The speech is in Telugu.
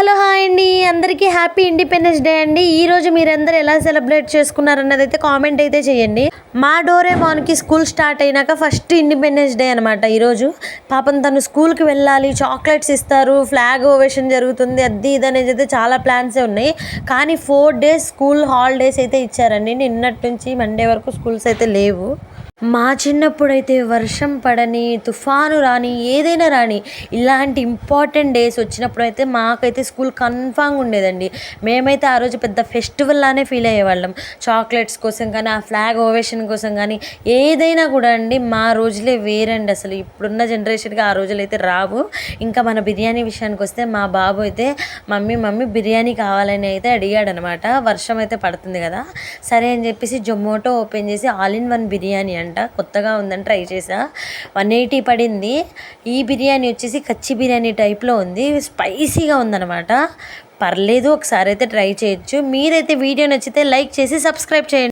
హలో హాయ్ అండి, అందరికీ హ్యాపీ ఇండిపెండెన్స్ డే అండి. ఈరోజు మీరందరూ ఎలా సెలబ్రేట్ చేసుకున్నారన్నది అయితే కామెంట్ అయితే చేయండి. మా డోరేమాన్కి స్కూల్ స్టార్ట్ అయినాక ఫస్ట్ ఇండిపెండెన్స్ డే అనమాట ఈరోజు. పాపం తను స్కూల్కి వెళ్ళాలి, చాక్లెట్స్ ఇస్తారు, ఫ్లాగ్ ఓవేషన్ జరుగుతుంది, అది ఇది అనేది అయితే చాలా ప్లాన్సే ఉన్నాయి. కానీ 4 days స్కూల్ హాలిడేస్ అయితే ఇచ్చారండి. నిన్నటి నుంచి మండే వరకు స్కూల్స్ అయితే లేవు. మా చిన్నప్పుడైతే వర్షం పడని, తుఫాను రాని, ఏదైనా రాని, ఇలాంటి ఇంపార్టెంట్ డేస్ వచ్చినప్పుడు అయితే మాకైతే స్కూల్ కన్ఫామ్గా ఉండేదండి. మేమైతే ఆ రోజు పెద్ద ఫెస్టివల్ లానే ఫీల్ అయ్యేవాళ్ళం. చాక్లెట్స్ కోసం కానీ, ఆ ఫ్లాగ్ ఓవేషన్ కోసం కానీ, ఏదైనా కూడా అండి మా రోజులే వేరండి. అసలు ఇప్పుడున్న జనరేషన్కి ఆ రోజులు అయితే రావు. ఇంకా మన బిర్యానీ విషయానికి వస్తే మా బాబు అయితే మమ్మీ బిర్యానీ కావాలని అయితే అడిగాడనమాట. వర్షం అయితే పడుతుంది కదా, సరే అని చెప్పేసి జొమాటో ఓపెన్ చేసి ఆల్ ఇన్ వన్ బిర్యానీ కొత్తగా ఉందని ట్రై చేసా. 180 పడింది. ఈ బిర్యానీ వచ్చేసి కచ్చి బిర్యానీ టైప్లో ఉంది, స్పైసీగా ఉందన్నమాట. పర్లేదు, ఒకసారి అయితే ట్రై చేయొచ్చు. మీరైతే వీడియో నచ్చితే లైక్ చేసి సబ్స్క్రైబ్ చేయండి.